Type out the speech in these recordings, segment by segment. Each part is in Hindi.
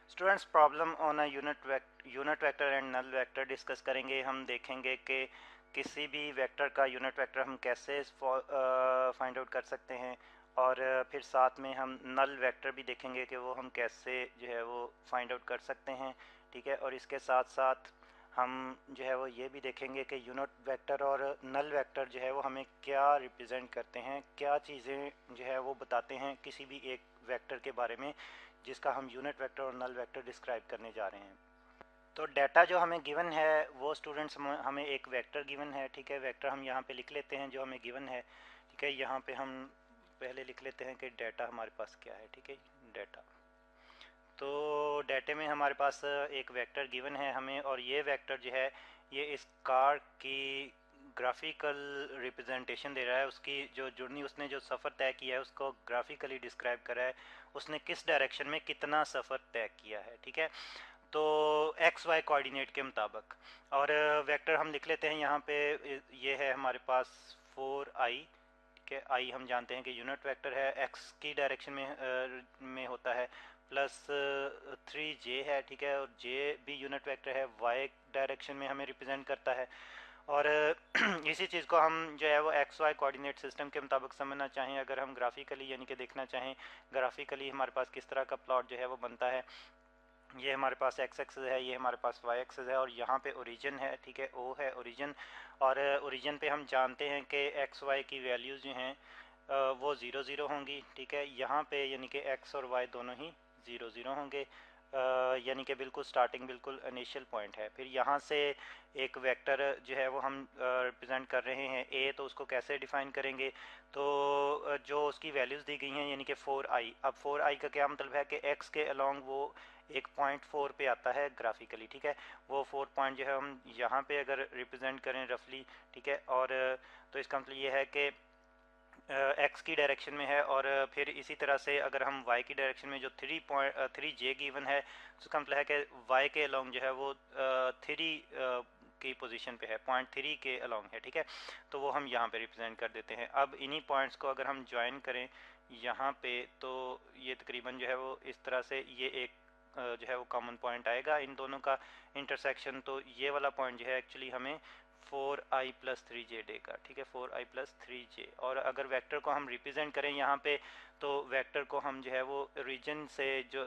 Students problem on a unit vector and null vector discuss करेंगे। हम देखेंगे कि किसी भी वेक्टर का यूनिट वेक्टर हम कैसे फाइंड आउट कर सकते हैं, और फिर साथ में हम नल वेक्टर भी देखेंगे कि वो हम कैसे जो है वो फाइंड आउट कर सकते हैं। ठीक है, और इसके साथ साथ हम जो है वो ये भी देखेंगे कि यूनिट वेक्टर और नल वेक्टर जो है वो हमें क्या रिप्रेजेंट करते हैं, क्या चीज़ें जो है वो बताते हैं किसी भी एक वेक्टर के बारे में जिसका हम यूनिट वेक्टर और नल वेक्टर डिस्क्राइब करने जा रहे हैं। तो डाटा जो हमें गिवन है वो स्टूडेंट्स हमें एक वेक्टर गिवन है। ठीक है, वेक्टर हम यहाँ पे लिख लेते हैं जो हमें गिवन है। ठीक है, यहाँ पे हम पहले लिख लेते हैं कि डाटा हमारे पास क्या है। ठीक है, डाटा। तो डाटे में हमारे पास एक वेक्टर गिवन है हमें, और ये वेक्टर जो है ये इस कार की ग्राफिकल रिप्रेजेंटेशन दे रहा है। उसकी जो जर्नी, उसने जो सफ़र तय किया है उसको ग्राफिकली डिस्क्राइब करा है, उसने किस डायरेक्शन में कितना सफ़र तय किया है। ठीक है, तो एक्स वाई कोऑर्डिनेट के मुताबिक। और वेक्टर हम लिख लेते हैं यहाँ पे। ये है हमारे पास 4i। ठीक है, आई हम जानते हैं कि यूनिट वेक्टर है, एक्स की डायरेक्शन में होता है, प्लस 3j है। ठीक है, और जे भी यूनिट वेक्टर है, वाई डायरेक्शन में हमें रिप्रेजेंट करता है। और इसी चीज़ को हम जो है वो एक्स वाई कोऑर्डिनेट सिस्टम के मुताबिक समझना चाहें, अगर हम ग्राफिकली यानी कि देखना चाहें ग्राफिकली हमारे पास किस तरह का प्लॉट जो है वो बनता है। ये हमारे पास एक्स एक्सेस है, ये हमारे पास वाई एक्सेस है, और यहाँ पे ओरिजिन है। ठीक है, ओ है ओरिजिन, और ओरिजिन पे हम जानते हैं कि एक्स वाई की वैल्यूज़ जो हैं वो ज़ीरो ज़ीरो होंगी। ठीक है, यहाँ पे यानी कि एक्स और वाई दोनों ही ज़ीरो ज़ीरो होंगे, यानी कि बिल्कुल स्टार्टिंग बिल्कुल इनिशियल पॉइंट है। फिर यहाँ से एक वेक्टर जो है वो हम रिप्रेजेंट कर रहे हैं ए, तो उसको कैसे डिफ़ाइन करेंगे। तो जो उसकी वैल्यूज़ दी गई हैं यानी कि 4i। अब 4i का क्या मतलब है कि x के अलोंग वो एक पॉइंट 4 पे आता है ग्राफिकली। ठीक है, वो 4 पॉइंट जो है हम यहाँ पे अगर रिप्रेजेंट करें रफली। ठीक है, और तो इसका मतलब ये है कि एक्स की डायरेक्शन में है, और फिर इसी तरह से अगर हम वाई की डायरेक्शन में जो 3 जे गिवन है, उसका मतलब है कि वाई के अलोंग जो है वो 3 की पोजीशन पे है, पॉइंट 3 के अलोंग है। ठीक है, तो वो हम यहाँ पे रिप्रेजेंट कर देते हैं। अब इन्हीं पॉइंट्स को अगर हम ज्वाइन करें यहाँ पे, तो ये तकरीबन जो है वो इस तरह से ये एक जो है वो कॉमन पॉइंट आएगा इन दोनों का इंटरसेक्शन। तो ये वाला पॉइंट जो है एक्चुअली हमें 4i प्लस 3j देगा। ठीक है, 4i प्लस 3j। और अगर वेक्टर को हम रिप्रेजेंट करें यहाँ पे, तो वेक्टर को हम जो है वो रीजन से जो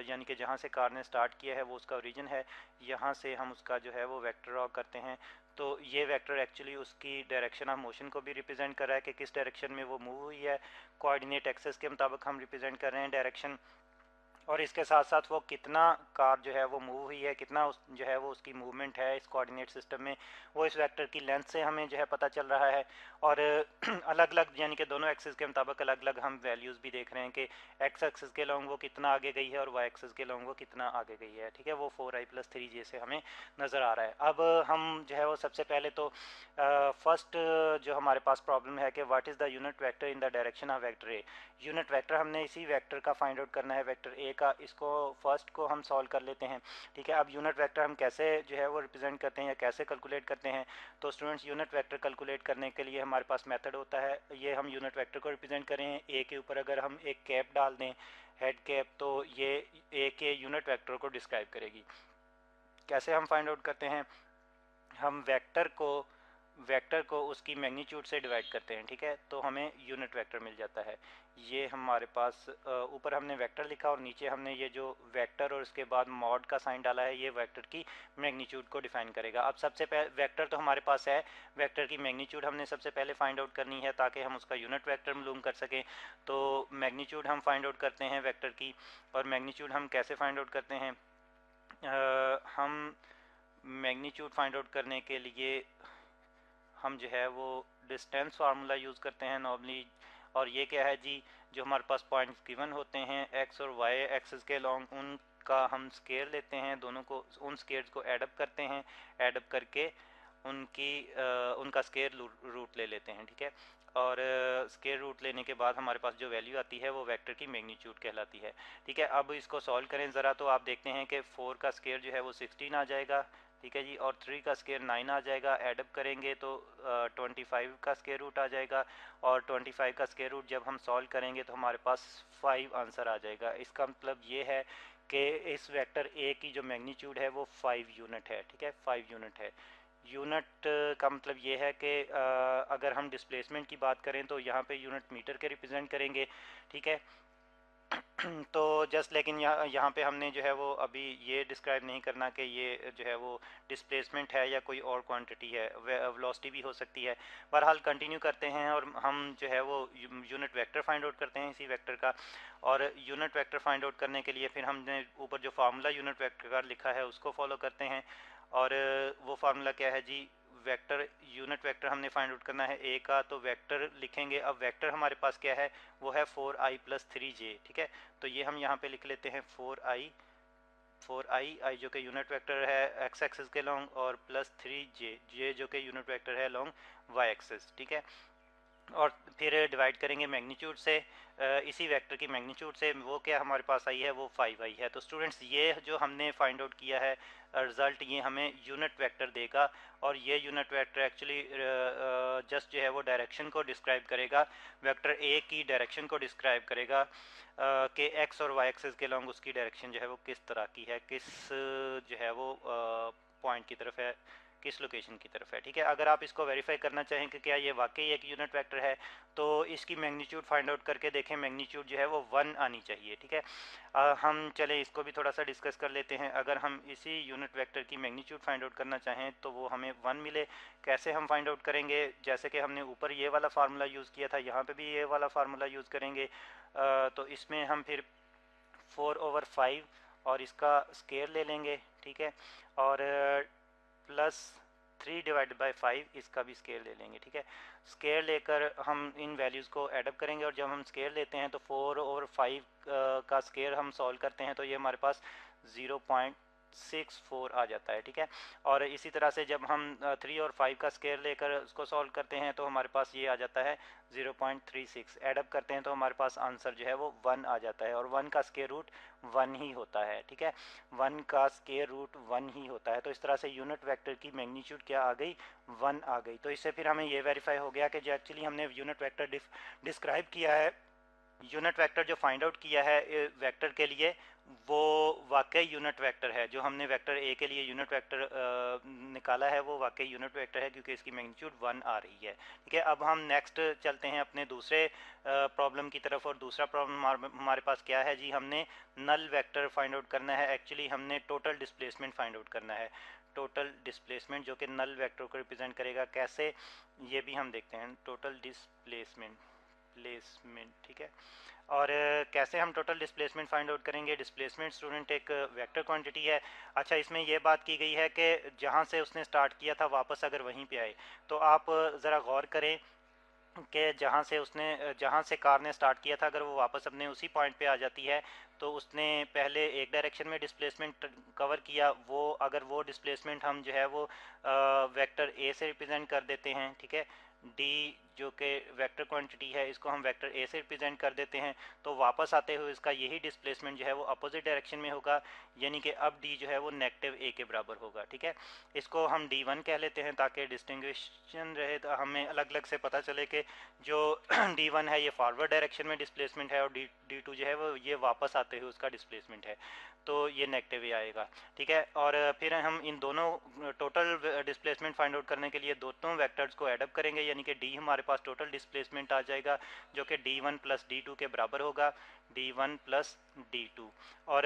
यानी कि जहाँ से कार ने स्टार्ट किया है वो उसका रीजन है, यहाँ से हम उसका जो है वो वेक्टर ड्रॉ करते हैं। तो ये वेक्टर एक्चुअली उसकी डायरेक्शन ऑफ मोशन को भी रिप्रेजेंट कर रहा है कि किस डायरेक्शन में वो मूव हुई है। कोऑर्डिनेट एक्सेस के मुताबिक हम रिप्रेजेंट कर रहे हैं डायरेक्शन, और इसके साथ साथ वो कितना कार जो है वो मूव हुई है, कितना जो है वो उसकी मूवमेंट है इस कोऑर्डिनेट सिस्टम में, वो इस वेक्टर की लेंथ से हमें जो है पता चल रहा है। और अलग अलग यानी कि दोनों एक्सिस के मुताबिक अलग अलग हम वैल्यूज़ भी देख रहे हैं कि एक्स एक्सिस के लॉन्ग वो कितना आगे गई है और वाई एक्सिस के लॉन्ग वो कितना आगे गई है। ठीक है, वो 4i प्लस 3j से हमें नज़र आ रहा है। अब हम जो है वो सबसे पहले तो फर्स्ट जो हमारे पास प्रॉब्लम है कि what is the unit vector in the direction of vector A. Unit vector हमने इसी वेक्टर का फाइंड आउट करना है, वेक्टर ए का। इसको फर्स्ट को हम सॉल्व कर लेते हैं। ठीक है, अब यूनिट वेक्टर हम कैसे जो है वो रिप्रेजेंट करते हैं या कैसे कैलकुलेट करते हैं। तो स्टूडेंट्स, यूनिट वेक्टर कैलकुलेट करने के लिए हमारे पास मेथड होता है। ये हम यूनिट वेक्टर को रिप्रेजेंट करें ए के ऊपर अगर हम एक कैप डाल दें, हेड कैप, तो ये ए के यूनिट वेक्टर को डिस्क्राइब करेगी। कैसे हम फाइंड आउट करते हैं, हम वेक्टर को उसकी मैग्नीट्यूड से डिवाइड करते हैं। ठीक है, तो हमें यूनिट वेक्टर मिल जाता है। ये हमारे पास ऊपर हमने वेक्टर लिखा और नीचे हमने ये जो वेक्टर और उसके बाद मॉड का साइन डाला है, ये वेक्टर की मैग्नीट्यूड को डिफाइन करेगा। अब सबसे पहले वेक्टर तो हमारे पास है, वेक्टर की मैग्नीट्यूड हमने सबसे पहले फाइंड आउट करनी है ताकि हम उसका यूनिट वेक्टर मालूम कर सकें। तो मैग्नीट्यूड हम फाइंड आउट करते हैं वेक्टर की, और मैग्नीट्यूड हम कैसे फाइंड आउट करते हैं, हम मैग्नीट्यूड फाइंड आउट करने के लिए हम जो है वो डिस्टेंस फार्मूला यूज़ करते हैं नॉर्मली। और ये क्या है जी, जो हमारे पास पॉइंट्स गिवन होते हैं एक्स और वाई एक्सिस के लॉन्ग, उनका हम स्केयर लेते हैं, दोनों को उन स्केयर्स को एडअप करते हैं, एडअप करके उनका स्केयर रूट ले लेते हैं। ठीक है, और स्केयर रूट लेने के बाद हमारे पास जो वैल्यू आती है वो वेक्टर की मैग्नीट्यूड कहलाती है। ठीक है, अब इसको सॉल्व करें ज़रा, तो आप देखते हैं कि 4 का स्केयर जो है वो 16 आ जाएगा। ठीक है जी। और 3 का स्क्वायर 9 आ जाएगा, एडअप करेंगे तो 25 का स्क्वायर रूट आ जाएगा, और 25 का स्क्वायर रूट जब हम सॉल्व करेंगे तो हमारे पास 5 आंसर आ जाएगा। इसका मतलब ये है कि इस वेक्टर ए की जो मैग्नीट्यूड है वो 5 यूनिट है, ठीक है, 5 यूनिट है। यूनिट का मतलब ये है कि अगर हम डिस्प्लेसमेंट की बात करें तो यहाँ पे यूनिट मीटर के रिप्रेजेंट करेंगे, ठीक है। तो जस्ट लेकिन यहाँ पे हमने जो है वो अभी ये डिस्क्राइब नहीं करना कि ये जो है वो डिस्प्लेसमेंट है या कोई और क्वांटिटी है, वेलोसिटी भी हो सकती है। बहरहाल कंटिन्यू करते हैं और हम जो है वो यूनिट वेक्टर फाइंड आउट करते हैं इसी वेक्टर का। और यूनिट वेक्टर फाइंड आउट करने के लिए फिर हमने ऊपर जो फार्मूला यूनिट वेक्टर का लिखा है उसको फॉलो करते हैं। और वो फार्मूला क्या है जी, वेक्टर यूनिट वेक्टर हमने फाइंड आउट करना है ए का, तो वेक्टर लिखेंगे। अब वेक्टर हमारे पास क्या है, वो है 4i + 3j, ठीक है। तो ये हम यहाँ पे लिख लेते हैं 4i जो कि यूनिट वेक्टर है एक्स एक्सिस के लॉन्ग, और प्लस 3j जो कि यूनिट वेक्टर है लॉन्ग वाई एक्सिस, ठीक है। और फिर डिवाइड करेंगे मैग्नीट्यूड से, इसी वेक्टर की मैग्नीट्यूड से। वो क्या हमारे पास आई है, वो 5i है। तो स्टूडेंट्स ये जो हमने फाइंड आउट किया है रिज़ल्ट, ये हमें यूनिट वेक्टर देगा। और ये यूनिट वेक्टर एक्चुअली जस्ट जो है वो डायरेक्शन को डिस्क्राइब करेगा, वेक्टर ए की डायरेक्शन को डिस्क्राइब करेगा कि एक्स और वाई एक्सिस के लॉन्ग उसकी डायरेक्शन जो है वो किस तरह की है, किस जो है वो पॉइंट की तरफ है, किस लोकेशन की तरफ है, ठीक है। अगर आप इसको वेरीफाई करना चाहें कि क्या ये वाकई एक यूनिट वेक्टर है, तो इसकी मैग्नीट्यूड फाइंड आउट करके देखें, मैग्नीट्यूड जो है वो 1 आनी चाहिए, ठीक है। हम चलें इसको भी थोड़ा सा डिस्कस कर लेते हैं। अगर हम इसी यूनिट वेक्टर की मैग्नीट्यूड फाइंड आउट करना चाहें तो वो हमें 1 मिले। कैसे हम फाइंड आउट करेंगे, जैसे कि हमने ऊपर ये वाला फार्मूला यूज़ किया था, यहाँ पर भी ये वाला फार्मूला यूज़ करेंगे। तो इसमें हम फिर 4/5 और इसका स्केयर ले लेंगे, ठीक है। और प्लस 3/5 इसका भी स्केयर ले लेंगे, ठीक है। स्केयर लेकर हम इन वैल्यूज़ को एडअप करेंगे, और जब हम स्केयर लेते हैं तो 4/5 का स्केयर हम सॉल्व करते हैं तो ये हमारे पास 0.64 आ जाता है, ठीक है। और इसी तरह से जब हम 3 और 5 का स्केयर लेकर उसको सॉल्व करते हैं तो हमारे पास ये आ जाता है 0.36। एडअप करते हैं तो हमारे पास आंसर जो है वो 1 आ जाता है, और 1 का स्केयर रूट 1 ही होता है, ठीक है। 1 का स्केयर रूट 1 ही होता है। तो इस तरह से यूनिट वेक्टर की मैग्नीट्यूड क्या आ गई, 1 आ गई। तो इससे फिर हमें ये वेरीफाई हो गया कि जो एक्चुअली हमने यूनिट वेक्टर डिस्क्राइब किया है, यूनिट वेक्टर जो फाइंड आउट किया है वेक्टर के लिए, वो वाकई यूनिट वेक्टर है। जो हमने वेक्टर ए के लिए यूनिट वेक्टर निकाला है वो वाकई यूनिट वेक्टर है, क्योंकि इसकी मैग्नीट्यूड 1 आ रही है, ठीक है। अब हम नेक्स्ट चलते हैं अपने दूसरे प्रॉब्लम की तरफ। और दूसरा प्रॉब्लम हमारे पास क्या है जी, हमने नल वेक्टर फाइंड आउट करना है। एक्चुअली हमने टोटल डिस्प्लेसमेंट फाइंड आउट करना है, टोटल डिस्प्लेसमेंट जो कि नल वेक्टर को रिप्रेजेंट करेगा। कैसे, ये भी हम देखते हैं। टोटल डिस्प्लेसमेंट, ठीक है। और कैसे हम टोटल डिस्प्लेसमेंट फाइंड आउट करेंगे। डिस्प्लेसमेंट स्टूडेंट एक वेक्टर क्वांटिटी है। अच्छा, इसमें यह बात की गई है कि जहाँ से उसने स्टार्ट किया था वापस अगर वहीं पे आए, तो आप ज़रा गौर करें कि जहाँ से कार ने स्टार्ट किया था, अगर वो वापस अपने उसी पॉइंट पे आ जाती है तो उसने पहले एक डायरेक्शन में डिस्प्लेसमेंट कवर किया। वो अगर वो डिस्प्लेसमेंट हम जो है वो वेक्टर ए से रिप्रेजेंट कर देते हैं, ठीक है। डी जो कि वेक्टर क्वांटिटी है, इसको हम वेक्टर ए से रिप्रेजेंट कर देते हैं, तो वापस आते हुए इसका यही डिस्प्लेसमेंट जो है वो अपोजिट डायरेक्शन में होगा, यानी कि अब डी जो है वो नेगेटिव ए के बराबर होगा, ठीक है। इसको हम D1 कह लेते हैं ताकि डिस्टिंग्विशन रहे, तो हमें अलग अलग से पता चले कि जो D1 है ये फॉरवर्ड डायरेक्शन में डिस्प्लेसमेंट है, और D2 जो है वो ये वापस आते हुए उसका डिस्प्लेसमेंट है, तो ये नेगेटिव ही आएगा, ठीक है। और फिर हम इन दोनों टोटल डिस्प्लेसमेंट फाइंड आउट करने के लिए दोनों वेक्टर्स को एडअप करेंगे, यानी कि D हमारे पास टोटल डिस्प्लेसमेंट आ जाएगा जो कि D1 + D2 के बराबर होगा, D1 + D2। और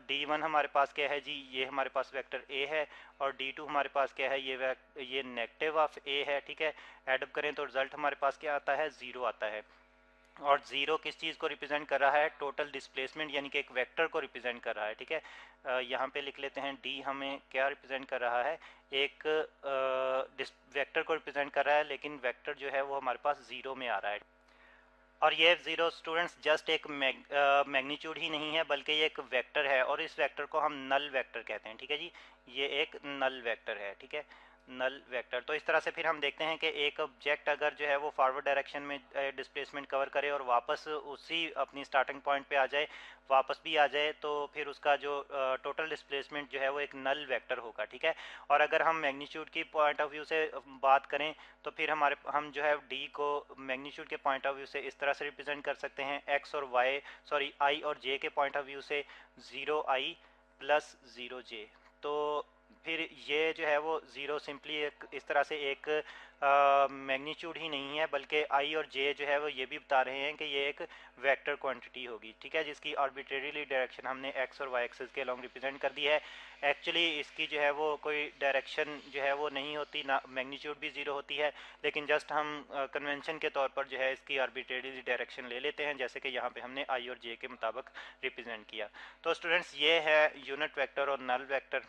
D1 हमारे पास क्या है जी, ये हमारे पास वेक्टर A है, और D2 हमारे पास क्या है, ये नेगेटिव ऑफ A है, ठीक है। एडअप करें तो रिजल्ट हमारे पास क्या आता है, 0 आता है। और 0 किस चीज़ को रिप्रेजेंट कर रहा है, टोटल डिस्प्लेसमेंट, यानी कि एक वेक्टर को रिप्रेजेंट कर रहा है, ठीक है। यहाँ पे लिख लेते हैं D हमें क्या रिप्रेजेंट कर रहा है, एक वेक्टर को रिप्रेजेंट कर रहा है, लेकिन वेक्टर जो है वो हमारे पास 0 में आ रहा है। और ये 0 स्टूडेंट्स जस्ट एक मैग्नीट्यूड ही नहीं है, बल्कि ये एक वेक्टर है, और इस वेक्टर को हम नल वेक्टर कहते हैं, ठीक है जी। ये एक नल वेक्टर है, ठीक है, नल वेक्टर। तो इस तरह से फिर हम देखते हैं कि एक ऑब्जेक्ट अगर जो है वो फॉरवर्ड डायरेक्शन में डिस्प्लेसमेंट कवर करे और वापस उसी अपनी स्टार्टिंग पॉइंट पे आ जाए, वापस भी आ जाए, तो फिर उसका जो टोटल डिस्प्लेसमेंट जो है वो एक नल वेक्टर होगा, ठीक है। और अगर हम मैग्नीट्यूड की पॉइंट ऑफ व्यू से बात करें तो फिर हम जो है डी को मैग्नीट्यूड के पॉइंट ऑफ व्यू से इस तरह से रिप्रेजेंट कर सकते हैं, एक्स और वाई सॉरी आई और जे के पॉइंट ऑफ व्यू से 0i प्लस 0j। तो फिर ये जो है वो ज़ीरो सिंपली एक इस तरह से एक मैग्नीट्यूड ही नहीं है, बल्कि आई और जे जो है वो ये भी बता रहे हैं कि ये एक वेक्टर क्वांटिटी होगी, ठीक है, जिसकी आर्बिट्रेरीली डायरेक्शन हमने एक्स और वाई एक्सिस के अलॉन्ग रिप्रेजेंट कर दी है। एक्चुअली इसकी जो है वो कोई डायरेक्शन जो है वो नहीं होती, ना मैग्नीट्यूड भी ज़ीरो होती है, लेकिन जस्ट हम कन्वेंशन के तौर पर जो है इसकी आर्बिट्रेरीली डायरेक्शन ले लेते हैं, जैसे कि यहाँ पे हमने आई और जे के मुताबिक रिप्रेजेंट किया। तो स्टूडेंट्स ये है यूनिट वेक्टर और नल वेक्टर।